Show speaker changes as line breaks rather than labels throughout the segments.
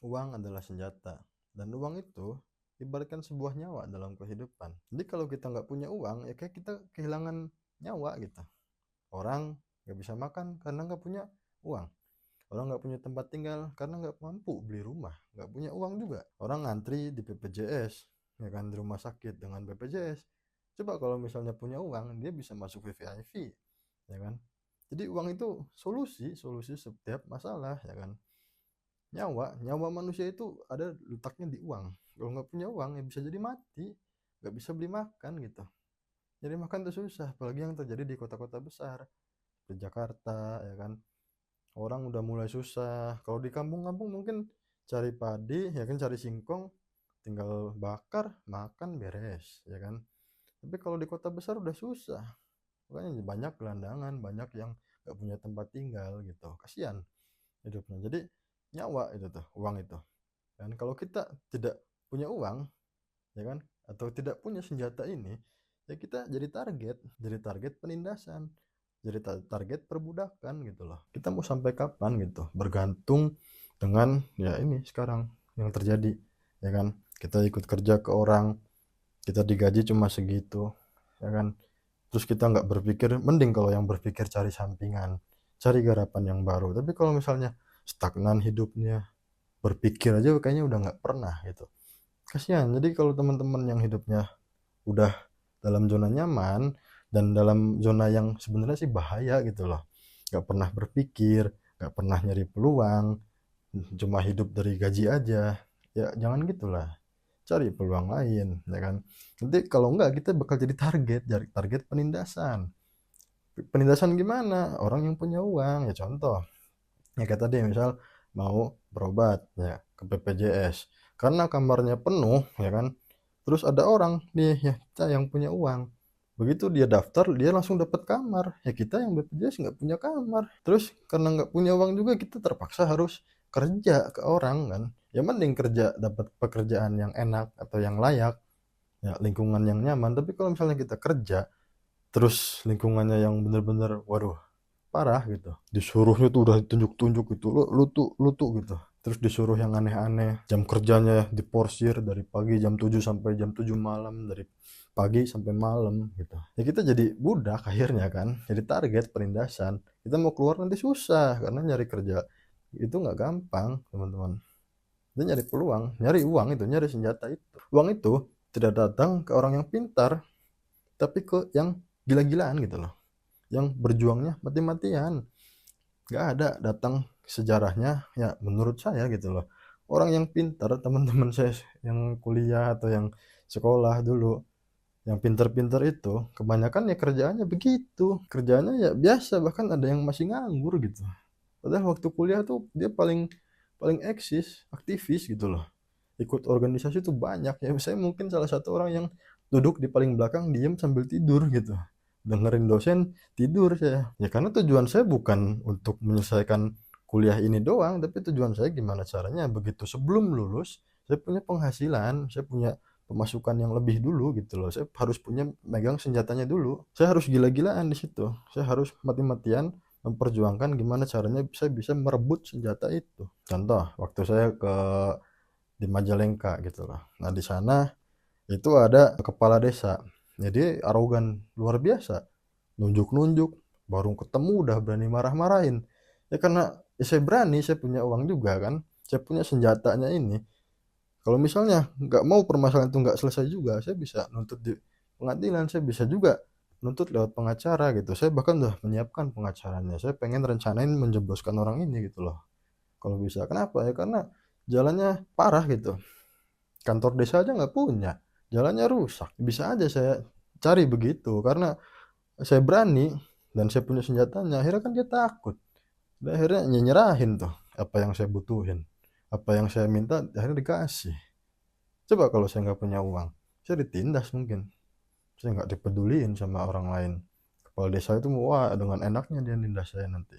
Uang adalah senjata, dan uang itu ibaratkan sebuah nyawa dalam kehidupan. Jadi kalau kita nggak punya uang, ya kayak kita kehilangan nyawa gitu. Orang nggak bisa makan karena nggak punya uang. Orang nggak punya tempat tinggal karena nggak mampu beli rumah, nggak punya uang juga. Orang ngantri di BPJS, ya kan, di rumah sakit dengan BPJS. Coba kalau misalnya punya uang, dia bisa masuk VVIP, ya kan. Jadi uang itu solusi setiap masalah, ya kan. Nyawa manusia itu ada letaknya di uang. Kalau nggak punya uang ya bisa jadi mati, nggak bisa beli makan gitu. Jadi makan tuh susah, apalagi yang terjadi di kota-kota besar, di Jakarta, ya kan. Orang udah mulai susah. Kalau di kampung-kampung mungkin cari padi, ya kan, cari singkong, tinggal bakar, makan beres, ya kan. Tapi kalau di kota besar udah susah. Makanya banyak gelandangan, banyak yang nggak punya tempat tinggal gitu. Kasihan hidupnya. Jadi nyawa itu tuh, uang itu. Dan kalau kita tidak punya uang, ya kan, atau tidak punya senjata ini, ya kita jadi target penindasan, jadi target perbudakan gitu loh. Kita mau sampai kapan gitu, bergantung dengan ya ini sekarang yang terjadi, ya kan. Kita ikut kerja ke orang, kita digaji cuma segitu, ya kan. Terus kita nggak berpikir, mending kalau yang berpikir cari sampingan, cari garapan yang baru. Tapi kalau misalnya stagnan hidupnya, berpikir aja kayaknya udah nggak pernah gitu. Kasihan. Jadi kalau teman-teman yang hidupnya udah dalam zona nyaman dan dalam zona yang sebenarnya sih bahaya gitu loh, nggak pernah berpikir, nggak pernah nyari peluang, cuma hidup dari gaji aja, ya jangan gitulah, cari peluang lain, ya kan. Nanti kalau enggak kita bakal jadi target penindasan. Penindasan gimana? Orang yang punya uang, ya contoh, ya kayak tadi misal mau berobat ya ke BPJS karena kamarnya penuh, ya kan. Terus ada orang nih ya, kita yang punya uang, begitu dia daftar dia langsung dapat kamar, ya kita yang BPJS nggak punya kamar. Terus karena nggak punya uang juga kita terpaksa harus kerja ke orang kan. Ya mending kerja dapat pekerjaan yang enak atau yang layak, ya lingkungan yang nyaman. Tapi kalau misalnya kita kerja terus lingkungannya yang bener-bener waduh parah gitu, disuruhnya tuh udah ditunjuk-tunjuk gitu, lu tuh gitu, terus disuruh yang aneh-aneh, jam kerjanya diporsir dari pagi jam 7 sampai jam 7 malam, dari pagi sampai malam gitu, ya kita jadi budak akhirnya kan, jadi target penindasan. Kita mau keluar nanti susah karena nyari kerja itu nggak gampang teman-teman. Dia nyari peluang, nyari uang itu, nyari senjata itu. Uang itu tidak datang ke orang yang pintar, tapi ke yang gila-gilaan gitu loh, yang berjuangnya mati-matian. Nggak ada datang sejarahnya ya menurut saya gitu loh. Orang yang pintar, teman-teman saya yang kuliah atau yang sekolah dulu, yang pintar-pintar itu kebanyakan ya kerjaannya begitu, kerjaannya ya biasa, bahkan ada yang masih nganggur gitu. Padahal waktu kuliah tuh dia paling paling eksis, aktivis gitu loh, ikut organisasi tuh banyak. Ya saya mungkin salah satu orang yang duduk di paling belakang diem sambil tidur gitu, dengerin dosen, tidur saya. Ya karena tujuan saya bukan untuk menyelesaikan kuliah ini doang, tapi tujuan saya gimana caranya begitu sebelum lulus saya punya penghasilan, saya punya pemasukan yang lebih dulu gitu loh. Saya harus punya megang senjatanya dulu, saya harus gila-gilaan di situ, saya harus mati-matian memperjuangkan gimana caranya saya bisa merebut senjata itu. Contoh waktu saya di Majalengka gitu loh. Nah di sana itu ada kepala desa, jadi arogan luar biasa, nunjuk-nunjuk, baru ketemu udah berani marah-marahin. Ya karena ya saya berani, saya punya uang juga kan, saya punya senjatanya ini. Kalau misalnya nggak mau permasalahan itu nggak selesai juga, saya bisa nuntut di pengadilan, saya bisa juga nuntut lewat pengacara gitu. Saya bahkan udah menyiapkan pengacaranya. Saya pengen rencanain menjebloskan orang ini gitu loh. Kalau bisa, kenapa ya? Karena jalannya parah gitu. Kantor desa aja nggak punya, jalannya rusak. Bisa aja saya cari begitu karena saya berani dan saya punya senjatanya. Akhirnya kan dia takut, dan akhirnya nyerahin tuh apa yang saya butuhin, apa yang saya minta akhirnya dikasih. Coba kalau saya nggak punya uang, saya ditindas mungkin, saya nggak dipeduliin sama orang lain. Kepala desa itu wah dengan enaknya dia nindas saya nanti.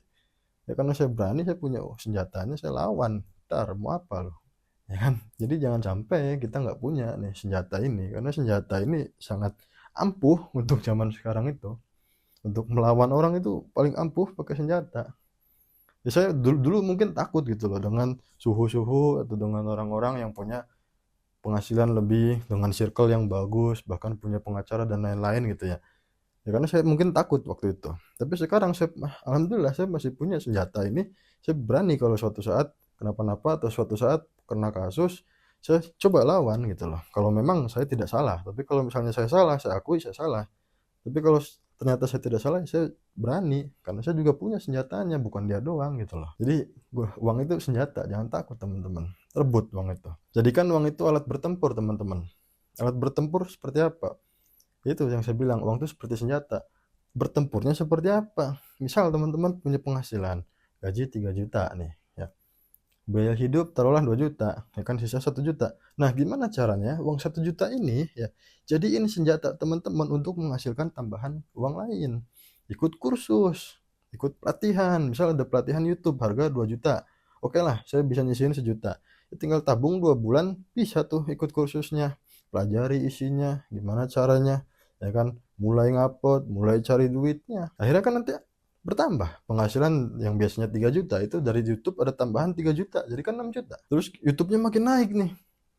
Ya karena saya berani, saya punya senjatanya, saya lawan. Ntar mau apa lo, ya kan. Jadi jangan sampai kita nggak punya nih senjata ini, karena senjata ini sangat ampuh untuk zaman sekarang itu. Untuk melawan orang itu paling ampuh pakai senjata. Ya saya dulu mungkin takut gitu loh dengan suhu-suhu atau dengan orang-orang yang punya penghasilan lebih, dengan circle yang bagus, bahkan punya pengacara dan lain-lain gitu ya. Ya karena saya mungkin takut waktu itu. Tapi sekarang alhamdulillah saya masih punya senjata ini, saya berani kalau suatu saat kenapa-napa atau suatu saat kena kasus, saya coba lawan gitu loh. Kalau memang saya tidak salah, tapi kalau misalnya saya salah, saya akui saya salah. Tapi kalau ternyata saya tidak salah, saya berani karena saya juga punya senjatanya, bukan dia doang gitu loh. Jadi uang itu senjata, jangan takut teman-teman. Rebut uang itu. Jadikan uang itu alat bertempur teman-teman. Alat bertempur seperti apa? Itu yang saya bilang, uang itu seperti senjata. Bertempurnya seperti apa? Misal teman-teman punya penghasilan gaji 3 juta nih ya. Biaya hidup taruhlah 2 juta, ya kan sisa 1 juta. Nah, gimana caranya uang 1 juta ini ya jadiin senjata teman-teman untuk menghasilkan tambahan uang lain. Ikut kursus, ikut pelatihan, misal ada pelatihan YouTube harga 2 juta. Oke lah, saya bisa nyisihin 1 juta. Ya, tinggal tabung 2 bulan bisa tuh ikut kursusnya. Pelajari isinya, gimana caranya, ya kan? Mulai ngupload, mulai cari duitnya. Akhirnya kan nanti bertambah penghasilan yang biasanya 3 juta itu dari YouTube ada tambahan 3 juta jadi kan 6 juta, terus YouTube-nya makin naik nih,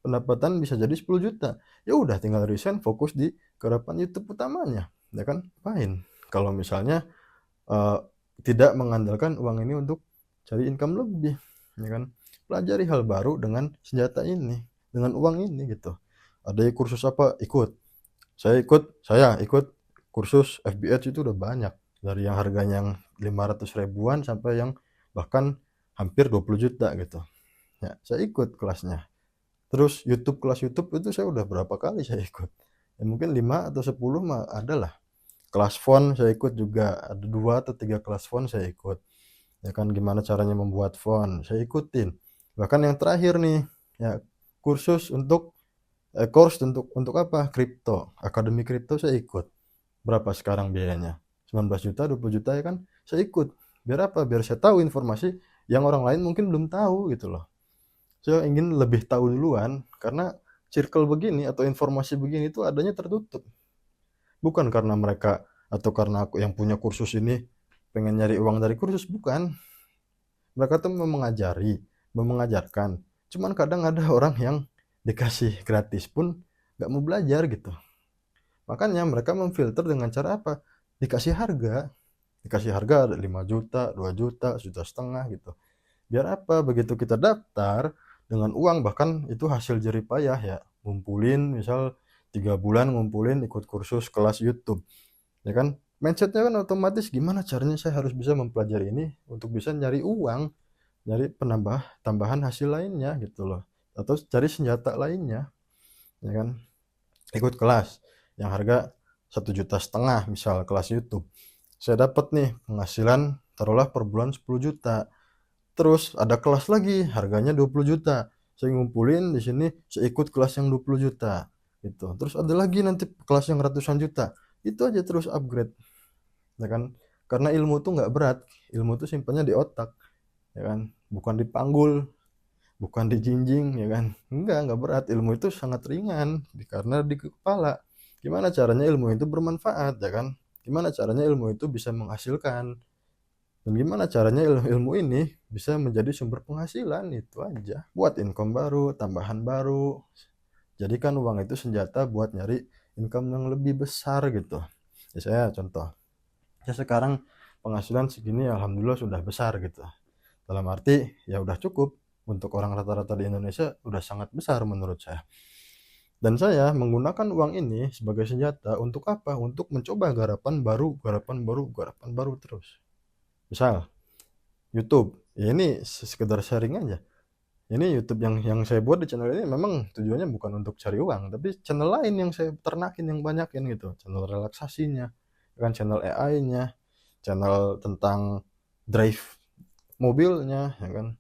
pendapatan bisa jadi 10 juta. Ya udah tinggal resign, fokus di garapan YouTube utamanya, ya kan? Main kalau misalnya eh, tidak mengandalkan uang ini untuk cari income lebih, ya kan? Pelajari hal baru dengan senjata ini, dengan uang ini gitu. Ada kursus apa, saya ikut kursus FBH itu udah banyak, dari yang harganya yang 500 ribuan sampai yang bahkan hampir 20 juta gitu ya, saya ikut kelasnya. Terus kelas YouTube itu saya udah berapa kali saya ikut ya, mungkin 5 atau 10 mah ada lah. Kelas font saya ikut juga, ada 2 atau 3 kelas font saya ikut, ya kan, gimana caranya membuat font saya ikutin. Bahkan yang terakhir nih ya, kursus course untuk apa, kripto, akademi kripto saya ikut. Berapa sekarang biayanya? 19 juta, 20 juta ya kan? Saya ikut. Biar apa? Biar saya tahu informasi yang orang lain mungkin belum tahu gitu loh. Saya ingin lebih tahu duluan karena circle begini atau informasi begini itu adanya tertutup. Bukan karena mereka atau karena aku yang punya kursus ini pengen nyari uang dari kursus, bukan. Mereka tuh mau mengajari, mau mengajarkan. Cuman kadang ada orang yang dikasih gratis pun nggak mau belajar gitu. Makanya mereka memfilter dengan cara apa? Dikasih harga. Dikasih harga ada 5 juta, 2 juta, 1,5 juta gitu. Biar apa? Begitu kita daftar dengan uang, bahkan itu hasil jerih payah ya. Ngumpulin misal 3 bulan ngumpulin ikut kursus kelas YouTube. Ya kan? Mindsetnya kan otomatis gimana caranya saya harus bisa mempelajari ini untuk bisa nyari uang, nyari tambahan hasil lainnya gitu loh. Atau cari senjata lainnya, ya kan? Ikut kelas yang harga 1,5 juta misal kelas YouTube, saya dapat nih penghasilan taruhlah per bulan 10 juta. Terus ada kelas lagi harganya 20 juta, saya ngumpulin di sini, saya ikut kelas yang 20 juta gitu. Terus ada lagi nanti kelas yang ratusan juta, itu aja terus upgrade, ya kan? Karena ilmu tuh nggak berat, ilmu tuh simpannya di otak, ya kan, bukan dipanggul, bukan dijinjing, ya kan? Enggak berat, ilmu itu sangat ringan karena di kepala. Gimana caranya ilmu itu bermanfaat, ya kan? Gimana caranya ilmu itu bisa menghasilkan, dan gimana caranya ilmu ini bisa menjadi sumber penghasilan, itu aja. Buat income baru, tambahan baru, jadikan uang itu senjata buat nyari income yang lebih besar gitu. Ya saya contoh, ya sekarang penghasilan segini alhamdulillah sudah besar gitu, dalam arti ya udah cukup untuk orang rata-rata di Indonesia, udah sangat besar menurut saya. Dan saya menggunakan uang ini sebagai senjata untuk apa? Untuk mencoba garapan baru, garapan baru, garapan baru terus. Misal YouTube, ya ini sekedar sharing aja. Ini YouTube yang saya buat di channel ini memang tujuannya bukan untuk cari uang, tapi channel lain yang saya ternakin, yang banyakin gitu. Channel relaksasinya, kan, channel AI-nya, channel tentang drive mobilnya, ya kan.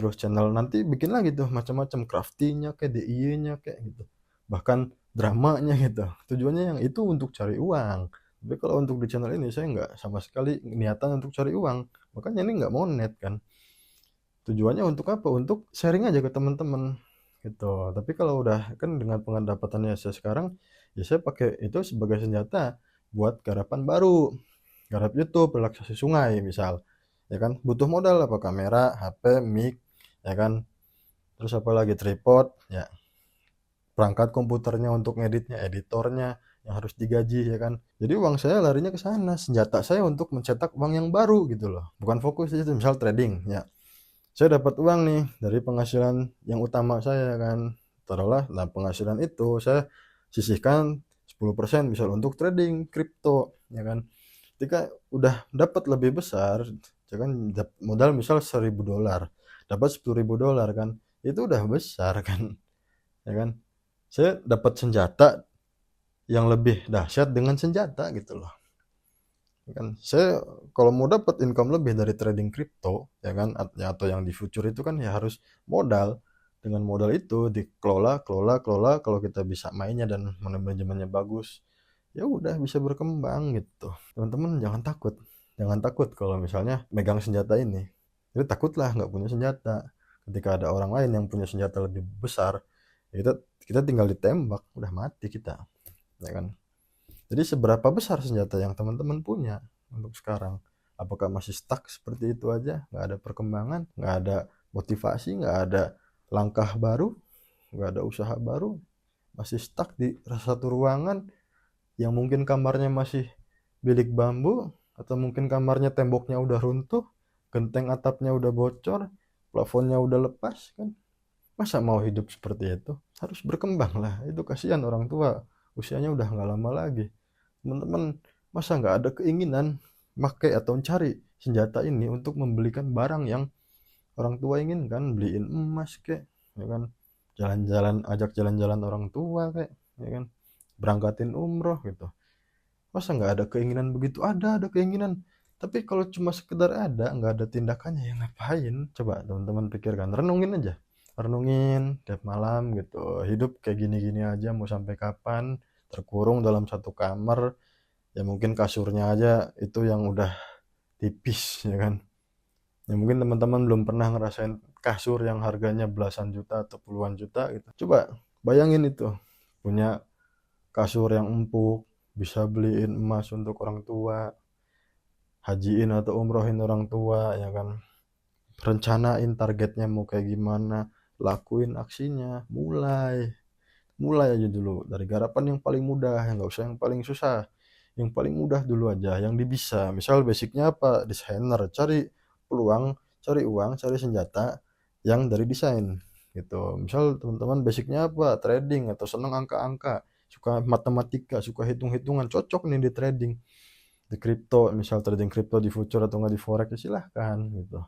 Terus channel nanti bikin lagi tuh macam-macam, craftingnya kayak DIY-nya kayak gitu. Bahkan dramanya gitu. Tujuannya yang itu untuk cari uang. Tapi kalau untuk di channel ini saya nggak sama sekali niatan untuk cari uang. Makanya ini nggak monet kan. Tujuannya untuk apa? Untuk sharing aja ke teman-teman gitu. Tapi kalau udah kan dengan pendapatannya saya sekarang, ya saya pakai itu sebagai senjata buat garapan baru. Garap YouTube, relaksasi sungai misal. ya kan, butuh modal apa, kamera, HP, mic, ya kan, terus apa lagi, tripod, ya, perangkat komputernya untuk ngeditnya, editornya yang harus digaji, ya kan. Jadi uang saya larinya ke sana, senjata saya untuk mencetak uang yang baru gitu loh, bukan fokus di situ. Misal trading, ya, saya dapat uang nih dari penghasilan yang utama saya kan, taruhlah, nah penghasilan itu saya sisihkan 10% misal untuk trading kripto, ya kan. Ketika udah dapat lebih besar, ya kan, modal misal $1.000, dapat $10.000 kan, itu udah besar kan, ya kan. Saya dapat senjata yang lebih dahsyat dengan senjata gitu loh, ya kan. Saya kalau mau dapat income lebih dari trading kripto, ya kan, atau yang di future itu kan, ya harus modal. Dengan modal itu dikelola, kelola, kalau kita bisa mainnya dan manajemennya bagus, ya udah bisa berkembang gitu. Teman-teman jangan takut kalau misalnya megang senjata ini. Jadi takutlah nggak punya senjata. Ketika ada orang lain yang punya senjata lebih besar, ya kita tinggal ditembak, udah mati kita, ya kan. Jadi seberapa besar senjata yang teman-teman punya untuk sekarang? Apakah masih stuck seperti itu aja? Nggak ada perkembangan, nggak ada motivasi, nggak ada langkah baru, nggak ada usaha baru, masih stuck di satu ruangan yang mungkin kamarnya masih bilik bambu, atau mungkin kamarnya temboknya udah runtuh, genteng atapnya udah bocor, plafonnya udah lepas kan. Masa mau hidup seperti itu? Harus berkembang lah. Itu kasihan orang tua, usianya udah nggak lama lagi. Teman-teman, masa nggak ada keinginan pakai atau cari senjata ini untuk membelikan barang yang orang tua inginkan, beliin emas kek, ya kan, jalan-jalan, ajak jalan-jalan orang tua kek, ya kan, berangkatin umroh gitu. Masa nggak ada keinginan begitu? Ada keinginan, tapi kalau cuma sekedar ada, nggak ada tindakannya, ya ngapain? Coba teman-teman pikirkan, renungin aja, renungin tiap malam gitu. Hidup kayak gini-gini aja mau sampai kapan? Terkurung dalam satu kamar, ya mungkin kasurnya aja itu yang udah tipis, ya kan. Ya mungkin teman-teman belum pernah ngerasain kasur yang harganya belasan juta atau puluhan juta gitu. Coba bayangin itu, punya kasur yang empuk, bisa beliin emas untuk orang tua, hajiin atau umrohin orang tua, ya kan. Rencanain targetnya mau kayak gimana, lakuin aksinya, mulai aja dulu dari garapan yang paling mudah, yang nggak usah yang paling susah, yang paling mudah dulu aja, yang bisa. Misal basicnya apa, desainer, cari peluang, cari uang, cari senjata yang dari desain gitu. Misal teman-teman basicnya apa, trading atau seneng angka-angka, suka matematika, suka hitung-hitungan, cocok nih di trading, di kripto, misal trading kripto di future atau nggak di forex, ya silahkan gitu.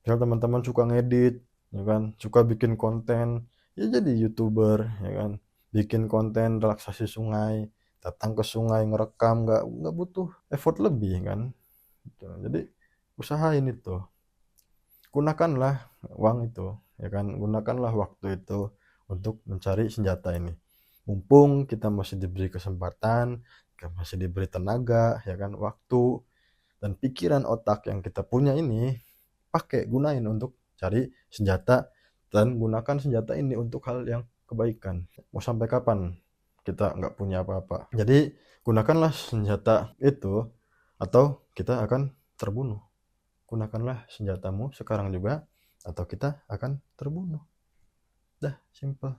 Misal teman-teman suka ngedit, ya kan, suka bikin konten, ya jadi youtuber, ya kan, bikin konten relaksasi sungai, datang ke sungai ngerekam, nggak butuh effort lebih kan gitu. Jadi usahain itu, gunakanlah uang itu, ya kan, gunakanlah waktu itu untuk mencari senjata ini, mumpung kita masih diberi kesempatan, kita masih diberi tenaga, ya kan, waktu dan pikiran otak yang kita punya ini, pakai, gunain untuk cari senjata, dan gunakan senjata ini untuk hal yang kebaikan. Mau sampai kapan kita nggak punya apa-apa? Jadi gunakanlah senjata itu, atau kita akan terbunuh. Gunakanlah senjatamu sekarang juga, atau kita akan terbunuh. Dah, simple.